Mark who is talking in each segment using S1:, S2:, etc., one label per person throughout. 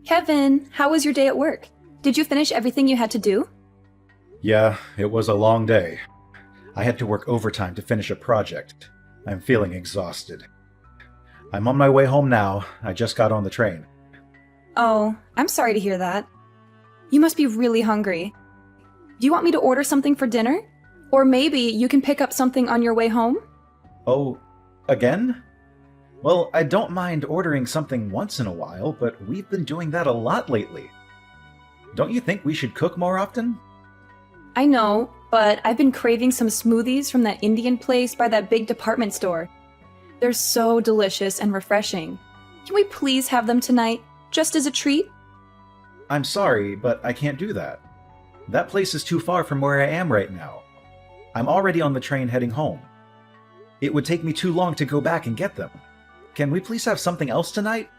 S1: Kevin, how was your day at work? Did you finish everything you had to do?
S2: Yeah, it was a long day. I had to work overtime to finish a project. I'm feeling exhausted. I'm on my way home now. I just got on the train.
S1: Oh, I'm sorry to hear that. You must be really hungry. Do you want me to order something for dinner? Or maybe you can pick up something on your way home?
S2: Oh, again? Well, I don't mind ordering something once in a while, but we've been doing that a lot lately. Don't you think we should cook more often?
S1: I know, but I've been craving some smoothies from that Indian place by that big department store. They're so delicious and refreshing. Can we please have them tonight, just as a treat?
S2: I'm sorry, but I can't do that. That place is too far from where I am right now. I'm already on the train heading home. It would take me too long to go back and get them. Can we please have something else tonight?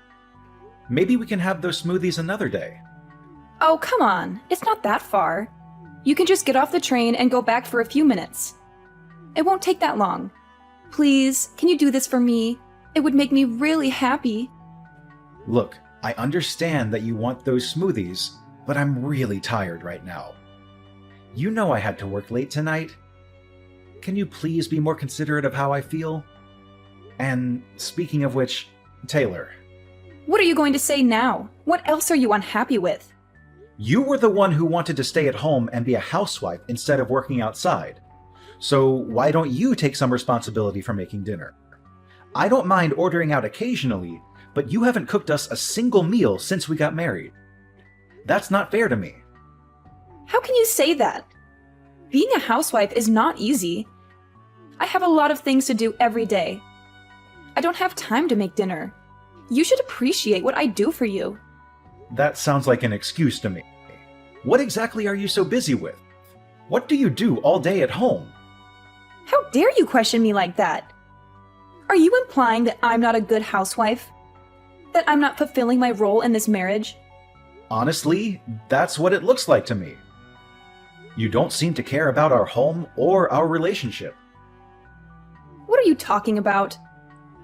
S2: Maybe we can have those smoothies another day.
S1: Oh, come on. It's not that far. You can just get off the train and go back for a few minutes. It won't take that long. Please, can you do this for me? It would make me really happy.
S2: Look, I understand that you want those smoothies, but I'm really tired right now. You know I had to work late tonight. Can you please be more considerate of how I feel? And speaking of which, Taylor.
S1: What are you going to say now? What else are you unhappy with?
S2: You were the one who wanted to stay at home and be a housewife instead of working outside. So why don't you take some responsibility for making dinner? I don't mind ordering out occasionally, but you haven't cooked us a single meal since we got married. That's not fair to me.
S1: How can you say that? Being a housewife is not easy. I have a lot of things to do every day. I don't have time to make dinner. You should appreciate what I do for you.
S2: That sounds like an excuse to me. What exactly are you so busy with? What do you do all day at home?
S1: How dare you question me like that? Are you implying that I'm not a good housewife? That I'm not fulfilling my role in this marriage?
S2: Honestly, that's what it looks like to me. You don't seem to care about our home or our relationship.
S1: What are you talking about?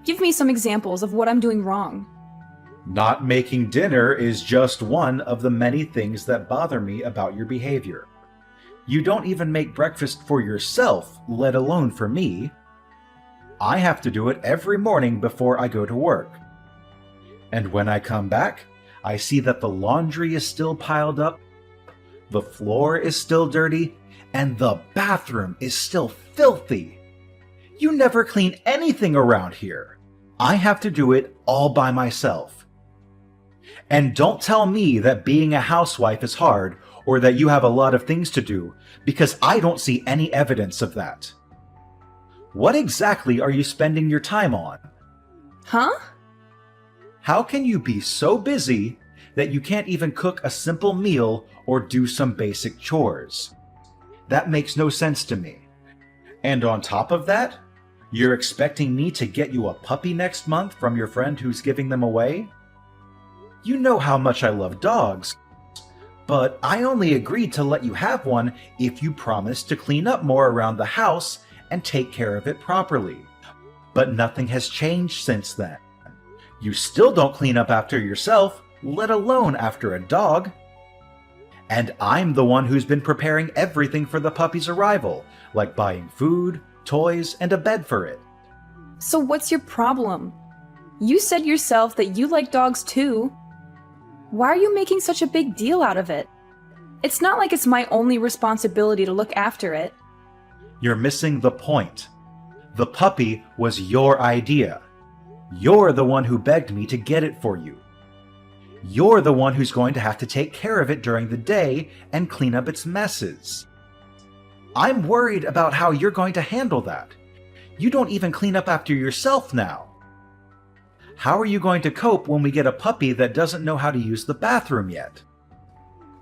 S1: Give me some examples of what I'm doing wrong.
S2: Not making dinner is just one of the many things that bother me about your behavior. You don't even make breakfast for yourself, let alone for me. I have to do it every morning before I go to work. And when I come back, I see that the laundry is still piled up, the floor is still dirty, and the bathroom is still filthy. You never clean anything around here. I have to do it all by myself. And don't tell me that being a housewife is hard or that you have a lot of things to do, because I don't see any evidence of that. What exactly are you spending your time on?
S1: Huh?
S2: How can you be so busy that you can't even cook a simple meal or do some basic chores? That makes no sense to me. And on top of that, you're expecting me to get you a puppy next month from your friend who's giving them away? You know how much I love dogs, but I only agreed to let you have one if you promised to clean up more around the house and take care of it properly. But nothing has changed since then. You still don't clean up after yourself, let alone after a dog. And I'm the one who's been preparing everything for the puppy's arrival, like buying food, toys, and a bed for it.
S1: So what's your problem? You said yourself that you like dogs too. Why are you making such a big deal out of it? It's not like it's my only responsibility to look after it.
S2: You're missing the point. The puppy was your idea. You're the one who begged me to get it for you. You're the one who's going to have to take care of it during the day and clean up its messes. I'm worried about how you're going to handle that. You don't even clean up after yourself now. How are you going to cope when we get a puppy that doesn't know how to use the bathroom yet?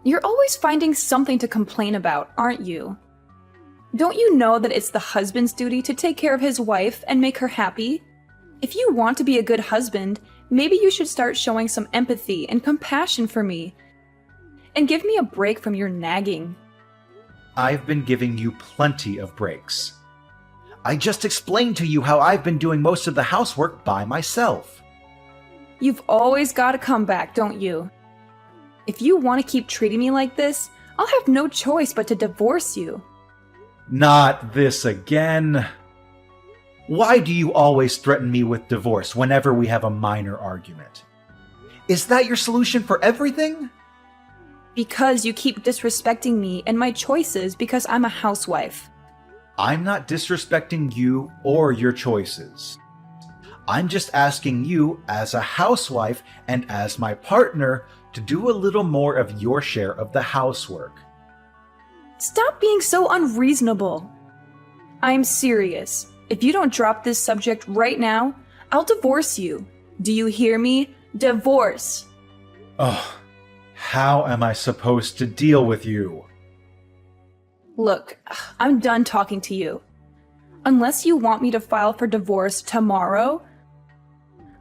S1: You're always finding something to complain about, aren't you? Don't you know that it's the husband's duty to take care of his wife and make her happy? If you want to be a good husband, maybe you should start showing some empathy and compassion for me. And give me a break from your nagging.
S2: I've been giving you plenty of breaks. I just explained to you how I've been doing most of the housework by myself.
S1: You've always got a comeback, don't you? If you want to keep treating me like this, I'll have no choice but to divorce you.
S2: Not this again. Why do you always threaten me with divorce whenever we have a minor argument? Is that your solution for everything?
S1: Because you keep disrespecting me and my choices because I'm a housewife.
S2: I'm not disrespecting you or your choices. I'm just asking you, as a housewife and as my partner, to do a little more of your share of the housework.
S1: Stop being so unreasonable. I'm serious. If you don't drop this subject right now, I'll divorce you. Do you hear me? Divorce.
S2: Oh, how am I supposed to deal with you?
S1: Look, I'm done talking to you. Unless you want me to file for divorce tomorrow,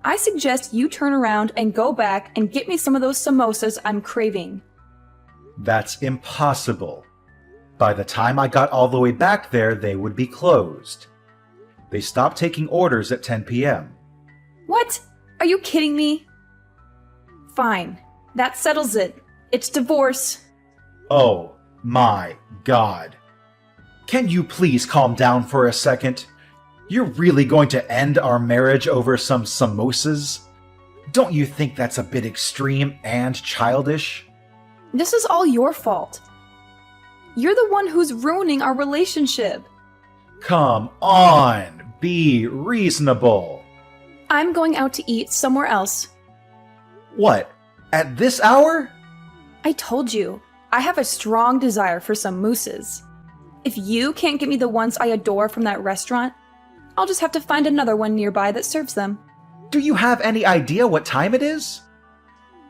S1: I suggest you turn around and go back and get me some of those samosas I'm craving.
S2: That's impossible. By the time I got all the way back there, they would be closed. They stopped taking orders at 10 p.m.
S1: What? Are you kidding me? Fine. That settles it. It's divorce.
S2: Oh my God. Can you please calm down for a second? You're really going to end our marriage over some samosas? Don't you think that's a bit extreme and childish?
S1: This is all your fault. You're the one who's ruining our relationship.
S2: Come on, be reasonable.
S1: I'm going out to eat somewhere else.
S2: What? At this hour?
S1: I told you, I have a strong desire for some mousses. If you can't get me the ones I adore from that restaurant, I'll just have to find another one nearby that serves them.
S2: Do you have any idea what time it is?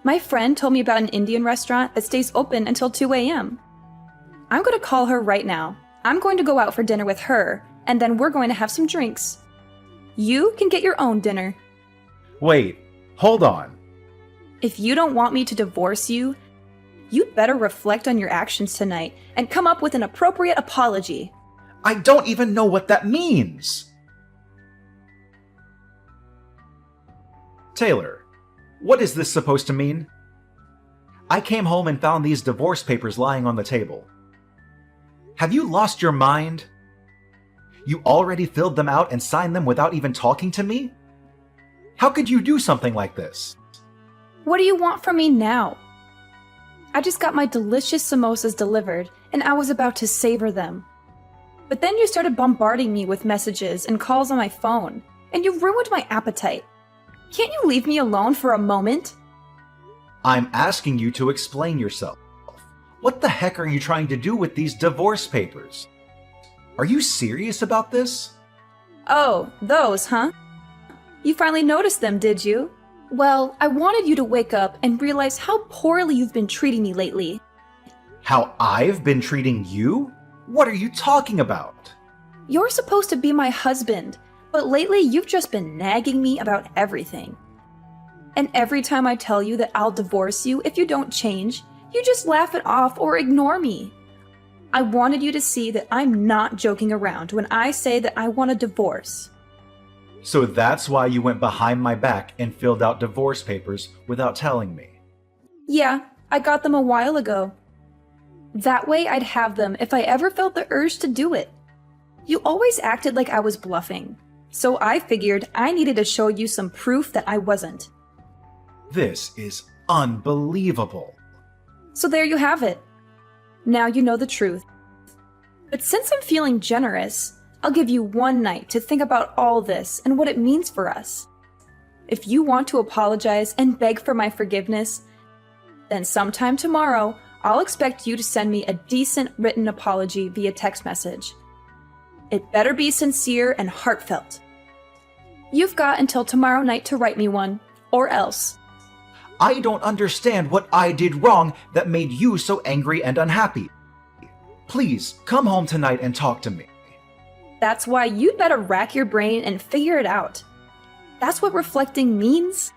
S1: My friend told me about an Indian restaurant that stays open until 2 a.m. I'm going to call her right now. I'm going to go out for dinner with her, and then we're going to have some drinks. You can get your own dinner.
S2: Wait, hold on.
S1: If you don't want me to divorce you, you'd better reflect on your actions tonight and come up with an appropriate apology.
S2: I don't even know what that means. Taylor, what is this supposed to mean? I came home and found these divorce papers lying on the table. Have you lost your mind? You already filled them out and signed them without even talking to me? How could you do something like this?
S1: What do you want from me now? I just got my delicious samosas delivered, and I was about to savor them. But then you started bombarding me with messages and calls on my phone, and you ruined my appetite. Can't you leave me alone for a moment?
S2: I'm asking you to explain yourself. What the heck are you trying to do with these divorce papers? Are you serious about this?
S1: Oh, those, huh? You finally noticed them, did you? Well, I wanted you to wake up and realize how poorly you've been treating me lately.
S2: How I've been treating you? What are you talking about?
S1: You're supposed to be my husband, but lately you've just been nagging me about everything. And every time I tell you that I'll divorce you if you don't change, you just laugh it off or ignore me. I wanted you to see that I'm not joking around when I say that I want a divorce.
S2: So that's why you went behind my back and filled out divorce papers without telling me.
S1: Yeah, I got them a while ago. That way I'd have them if I ever felt the urge to do it. You always acted like I was bluffing, so I figured I needed to show you some proof that I wasn't.
S2: This is unbelievable.
S1: So there you have it. Now you know the truth. But since I'm feeling generous, I'll give you one night to think about all this and what it means for us. If you want to apologize and beg for my forgiveness, then sometime tomorrow, I'll expect you to send me a decent written apology via text message. It better be sincere and heartfelt. You've got until tomorrow night to write me one, or else.
S2: I don't understand what I did wrong that made you so angry and unhappy. Please, come home tonight and talk to me.
S1: That's why you'd better rack your brain and figure it out. That's what reflecting means.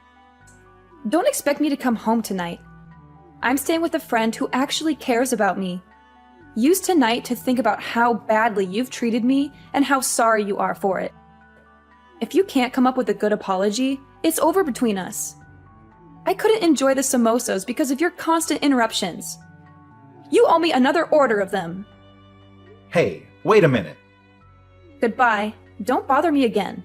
S1: Don't expect me to come home tonight. I'm staying with a friend who actually cares about me. Use tonight to think about how badly you've treated me and how sorry you are for it. If you can't come up with a good apology, it's over between us. I couldn't enjoy the samosas because of your constant interruptions. You owe me another order of them.
S2: Hey, wait a minute.
S1: Goodbye. Don't bother me again.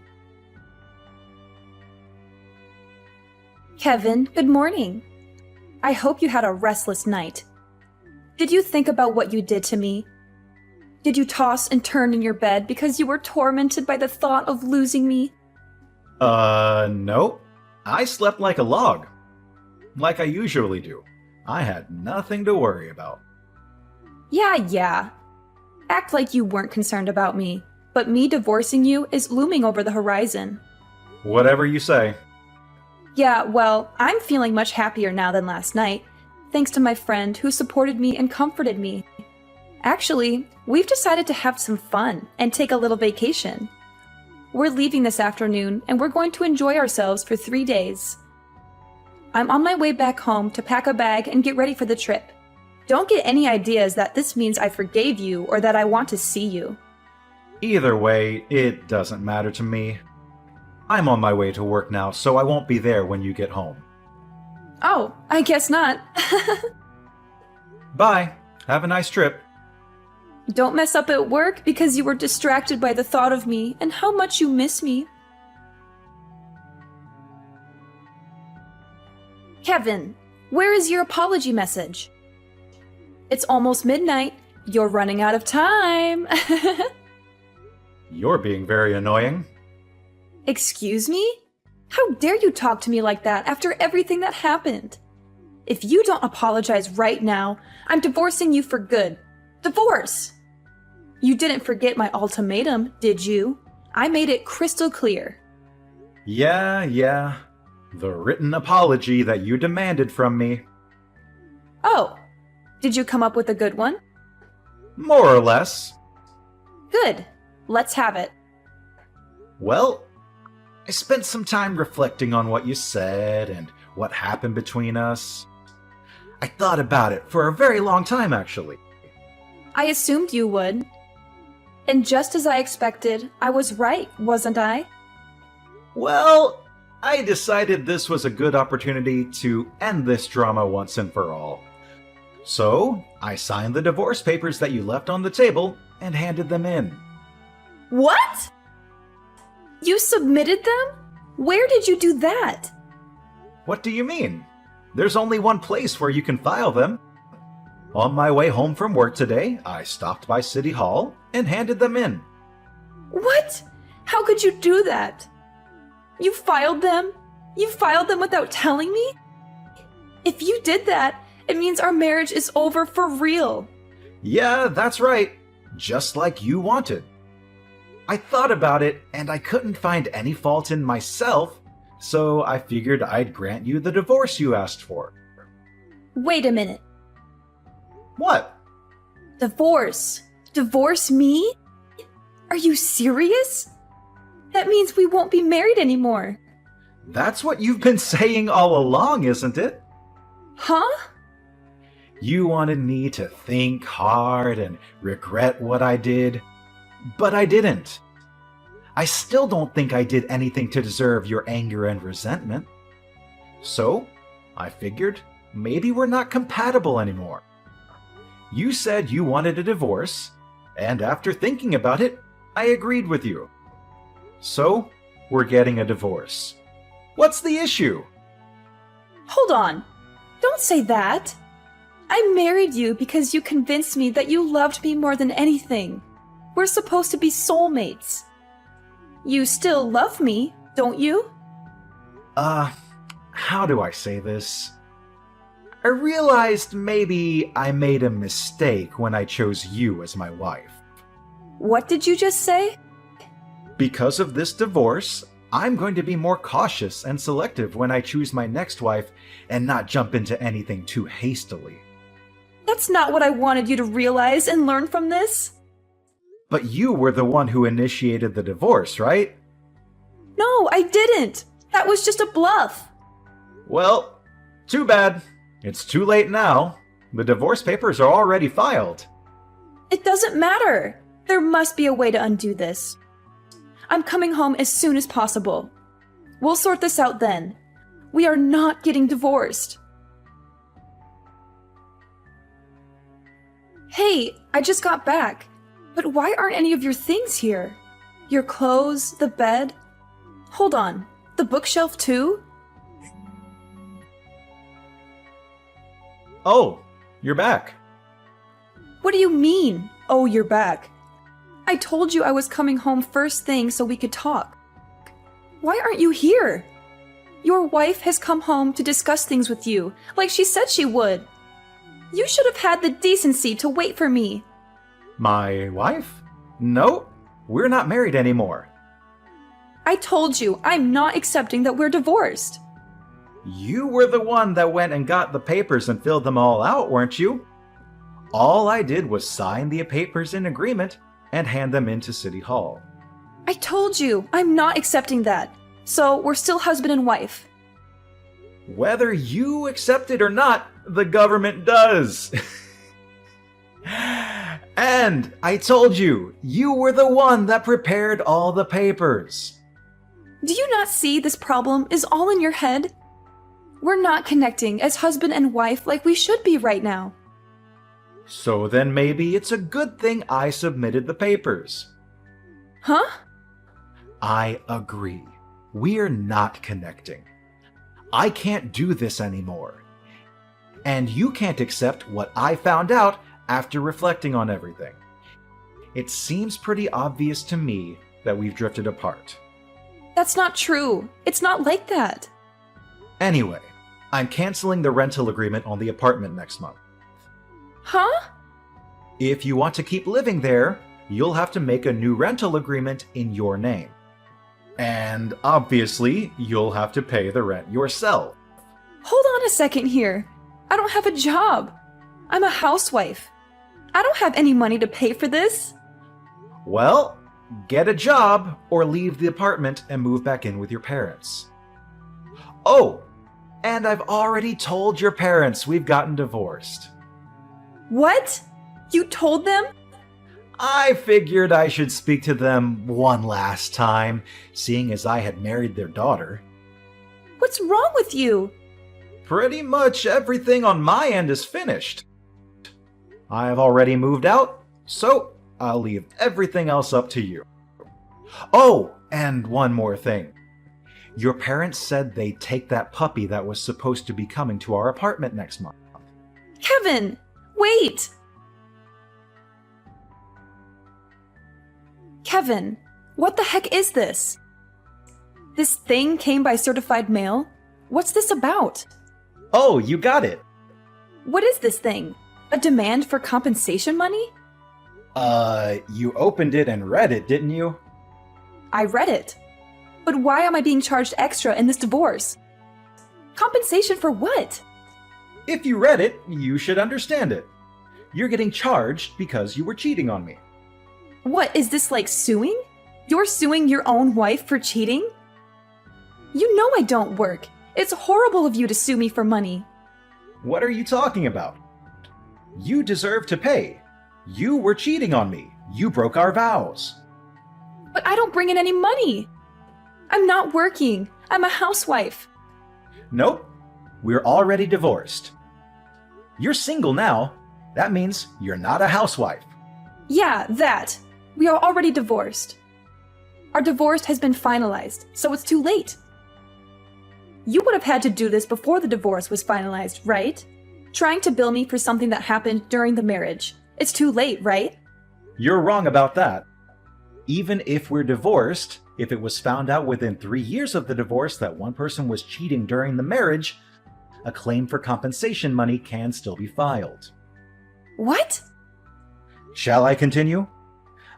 S1: Kevin, good morning. I hope you had a restless night. Did you think about what you did to me? Did you toss and turn in your bed because you were tormented by the thought of losing me?
S2: No. I slept like a log. Like I usually do. I had nothing to worry about.
S1: Yeah. Act like you weren't concerned about me, but me divorcing you is looming over the horizon.
S2: Whatever you say.
S1: Yeah, well, I'm feeling much happier now than last night, thanks to my friend who supported me and comforted me. Actually, we've decided to have some fun and take a little vacation. We're leaving this afternoon, and we're going to enjoy ourselves for 3 days. I'm on my way back home to pack a bag and get ready for the trip. Don't get any ideas that this means I forgave you or that I want to see you.
S2: Either way, it doesn't matter to me. I'm on my way to work now, so I won't be there when you get home.
S1: Oh, I guess not.
S2: Bye. Have a nice trip.
S1: Don't mess up at work because you were distracted by the thought of me and how much you miss me. Kevin, where is your apology message? It's almost midnight. You're running out of time.
S2: You're being very annoying.
S1: Excuse me? How dare you talk to me like that after everything that happened? If you don't apologize right now, I'm divorcing you for good. Divorce! You didn't forget my ultimatum, did you? I made it crystal clear.
S2: Yeah. The written apology that you demanded from me.
S1: Oh, did you come up with a good one?
S2: More or less.
S1: Good. Let's have it.
S2: Well, I spent some time reflecting on what you said and what happened between us. I thought about it for a very long time, actually.
S1: I assumed you would. And just as I expected, I was right, wasn't I?
S2: Well, I decided this was a good opportunity to end this drama once and for all. So, I signed the divorce papers that you left on the table and handed them in.
S1: What? You submitted them? Where did you do that?
S2: What do you mean? There's only one place where you can file them. On my way home from work today, I stopped by City Hall and handed them in.
S1: What? How could you do that? You filed them? You filed them without telling me? If you did that, it means our marriage is over for real.
S2: Yeah, that's right. Just like you wanted. I thought about it, and I couldn't find any fault in myself, so I figured I'd grant you the divorce you asked for.
S1: Wait a minute.
S2: What?
S1: Divorce? Divorce me? Are you serious? That means we won't be married anymore.
S2: That's what you've been saying all along, isn't it?
S1: Huh?
S2: You wanted me to think hard and regret what I did, but I didn't. I still don't think I did anything to deserve your anger and resentment. So, I figured maybe we're not compatible anymore. You said you wanted a divorce, and after thinking about it, I agreed with you. So, we're getting a divorce. What's the issue?
S1: Hold on. Don't say that. I married you because you convinced me that you loved me more than anything. We're supposed to be soulmates. You still love me, don't you?
S2: How do I say this? I realized maybe I made a mistake when I chose you as my wife.
S1: What did you just say?
S2: Because of this divorce, I'm going to be more cautious and selective when I choose my next wife and not jump into anything too hastily.
S1: That's not what I wanted you to realize and learn from this.
S2: But you were the one who initiated the divorce, right?
S1: No, I didn't. That was just a bluff.
S2: Well, too bad. It's too late now. The divorce papers are already filed.
S1: It doesn't matter. There must be a way to undo this. I'm coming home as soon as possible. We'll sort this out then. We are not getting divorced. Hey, I just got back. But why aren't any of your things here? Your clothes, the bed? Hold on, the bookshelf too?
S2: Oh, you're back.
S1: What do you mean, oh, you're back? I told you I was coming home first thing so we could talk. Why aren't you here? Your wife has come home to discuss things with you, like she said she would. You should have had the decency to wait for me.
S2: My wife? No, we're not married anymore.
S1: I told you, I'm not accepting that we're divorced.
S2: You were the one that went and got the papers and filled them all out, weren't you? All I did was sign the papers in agreement and hand them into City Hall.
S1: I told you, I'm not accepting that. So we're still husband and wife.
S2: Whether you accept it or not, the government does. And I told you, you were the one that prepared all the papers.
S1: Do you not see this problem is all in your head? We're not connecting as husband and wife like we should be right now.
S2: So then maybe it's a good thing I submitted the papers.
S1: Huh?
S2: I agree. We're not connecting. I can't do this anymore. And you can't accept what I found out after reflecting on everything. It seems pretty obvious to me that we've drifted apart.
S1: That's not true. It's not like that.
S2: Anyway, I'm canceling the rental agreement on the apartment next month.
S1: Huh?
S2: If you want to keep living there, you'll have to make a new rental agreement in your name. And obviously, you'll have to pay the rent yourself.
S1: Hold on a second here. I don't have a job. I'm a housewife. I don't have any money to pay for this.
S2: Well, get a job or leave the apartment and move back in with your parents. Oh, and I've already told your parents we've gotten divorced.
S1: What? You told them?
S2: I figured I should speak to them one last time, seeing as I had married their daughter.
S1: What's wrong with you?
S2: Pretty much everything on my end is finished. I've already moved out, so I'll leave everything else up to you. Oh, and one more thing. Your parents said they'd take that puppy that was supposed to be coming to our apartment next month.
S1: Kevin, wait! Kevin, what the heck is this? This thing came by certified mail? What's this about?
S2: Oh, you got it.
S1: What is this thing? A demand for compensation money?
S2: You opened it and read it, didn't you?
S1: I read it. But why am I being charged extra in this divorce? Compensation for what?
S2: If you read it, you should understand it. You're getting charged because you were cheating on me.
S1: What, is this like suing? You're suing your own wife for cheating? You know I don't work. It's horrible of you to sue me for money.
S2: What are you talking about? You deserve to pay. You were cheating on me. You broke our vows.
S1: But I don't bring in any money. I'm not working. I'm a housewife.
S2: Nope. We're already divorced. You're single now. That means you're not a housewife.
S1: Yeah, that. We are already divorced. Our divorce has been finalized, so it's too late. You would have had to do this before the divorce was finalized, right? Trying to bill me for something that happened during the marriage. It's too late, right?
S2: You're wrong about that. Even if we're divorced, if it was found out within 3 years of the divorce that one person was cheating during the marriage, a claim for compensation money can still be filed.
S1: What?
S2: Shall I continue?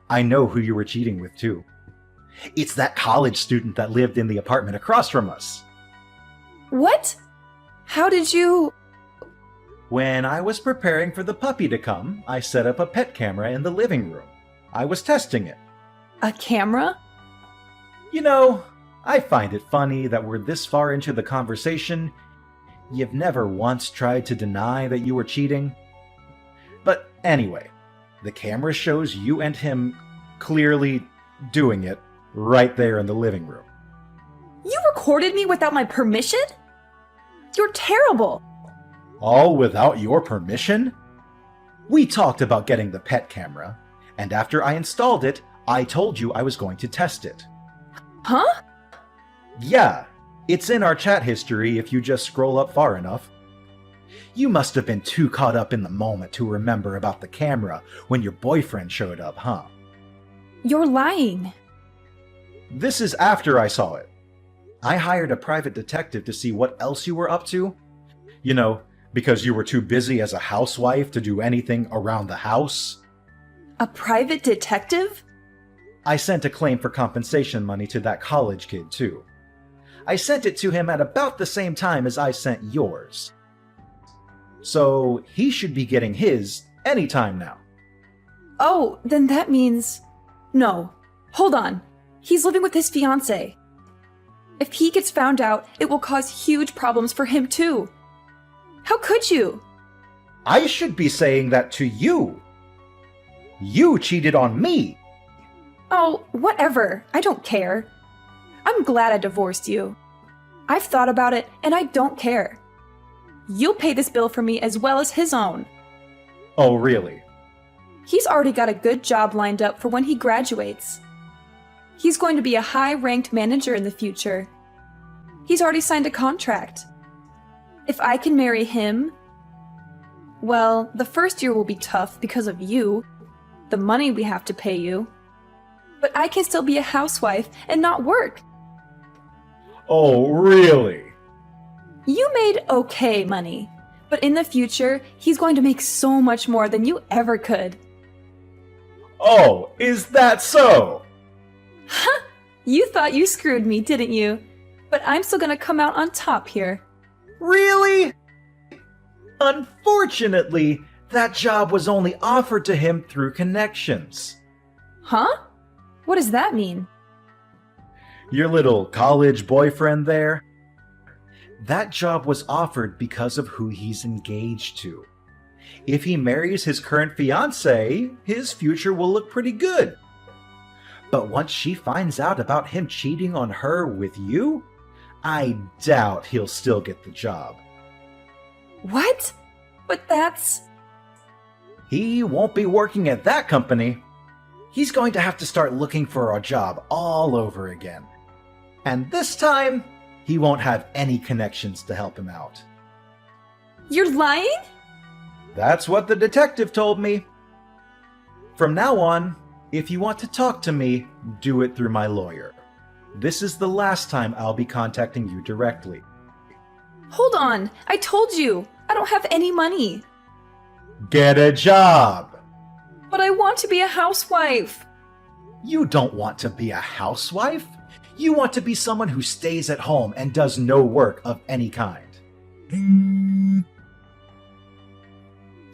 S2: I know who you were cheating with, too. It's that college student that lived in the apartment across from us.
S1: What? How did you...
S2: When I was preparing for the puppy to come, I set up a pet camera in the living room. I was testing it.
S1: A camera?
S2: You know, I find it funny that we're this far into the conversation. You've never once tried to deny that you were cheating. But anyway, the camera shows you and him clearly doing it right there in the living room.
S1: You recorded me without my permission? You're terrible!
S2: All without your permission? We talked about getting the pet camera, and after I installed it, I told you I was going to test it.
S1: Huh?
S2: Yeah, it's in our chat history if you just scroll up far enough. You must have been too caught up in the moment to remember about the camera when your boyfriend showed up, huh?
S1: You're lying.
S2: This is after I saw it. I hired a private detective to see what else you were up to. You know, because you were too busy as a housewife to do anything around the house.
S1: A private detective?
S2: I sent a claim for compensation money to that college kid, too. I sent it to him at about the same time as I sent yours. So he should be getting his anytime now.
S1: Oh, then that means... No. Hold on. He's living with his fiancée. If he gets found out, it will cause huge problems for him too. How could you?
S2: I should be saying that to you. You cheated on me.
S1: Oh, whatever. I don't care. I'm glad I divorced you. I've thought about it, and I don't care. You'll pay this bill for me as well as his own.
S2: Oh, really?
S1: He's already got a good job lined up for when he graduates. He's going to be a high-ranked manager in the future. He's already signed a contract. If I can marry him... Well, the first year will be tough because of you, the money we have to pay you. But I can still be a housewife and not work.
S2: Oh, really?
S1: You made okay money, but in the future, he's going to make so much more than you ever could.
S2: Oh, is that so?
S1: Huh! You thought you screwed me, didn't you? But I'm still gonna come out on top here.
S2: Really? Unfortunately, that job was only offered to him through connections.
S1: Huh? What does that mean?
S2: Your little college boyfriend there? That job was offered because of who he's engaged to. If he marries his current fiancée, his future will look pretty good. But once she finds out about him cheating on her with you, I doubt he'll still get the job.
S1: What? But that's...
S2: He won't be working at that company. He's going to have to start looking for a job all over again. And this time, he won't have any connections to help him out.
S1: You're lying?
S2: That's what the detective told me. From now on, if you want to talk to me, do it through my lawyer. This is the last time I'll be contacting you directly.
S1: Hold on, I told you, I don't have any money.
S2: Get a job!
S1: But I want to be a housewife.
S2: You don't want to be a housewife. You want to be someone who stays at home and does no work of any kind.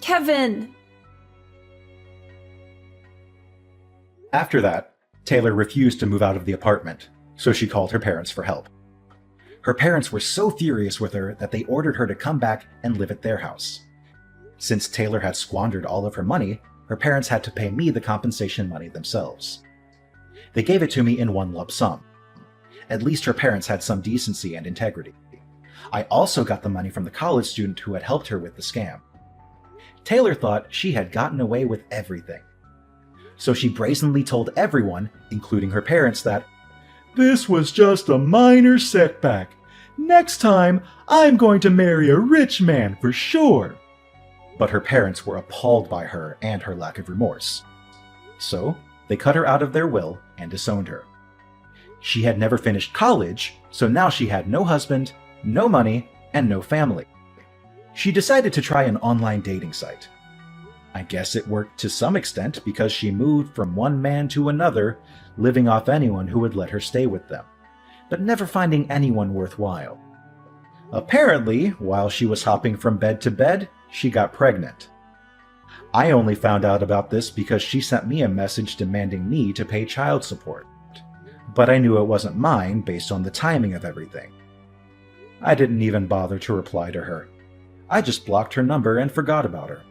S1: Kevin!
S2: After that, Taylor refused to move out of the apartment, so she called her parents for help. Her parents were so furious with her that they ordered her to come back and live at their house. Since Taylor had squandered all of her money, her parents had to pay me the compensation money themselves. They gave it to me in one lump sum. At least her parents had some decency and integrity. I also got the money from the college student who had helped her with the scam. Taylor thought she had gotten away with everything. So she brazenly told everyone, including her parents, that this was just a minor setback. Next time, I'm going to marry a rich man for sure. But her parents were appalled by her and her lack of remorse. So they cut her out of their will and disowned her. She had never finished college, so now she had no husband, no money, and no family. She decided to try an online dating site. I guess it worked to some extent because she moved from one man to another, living off anyone who would let her stay with them, but never finding anyone worthwhile. Apparently, while she was hopping from bed to bed, she got pregnant. I only found out about this because she sent me a message demanding me to pay child support. But I knew it wasn't mine based on the timing of everything. I didn't even bother to reply to her. I just blocked her number and forgot about her.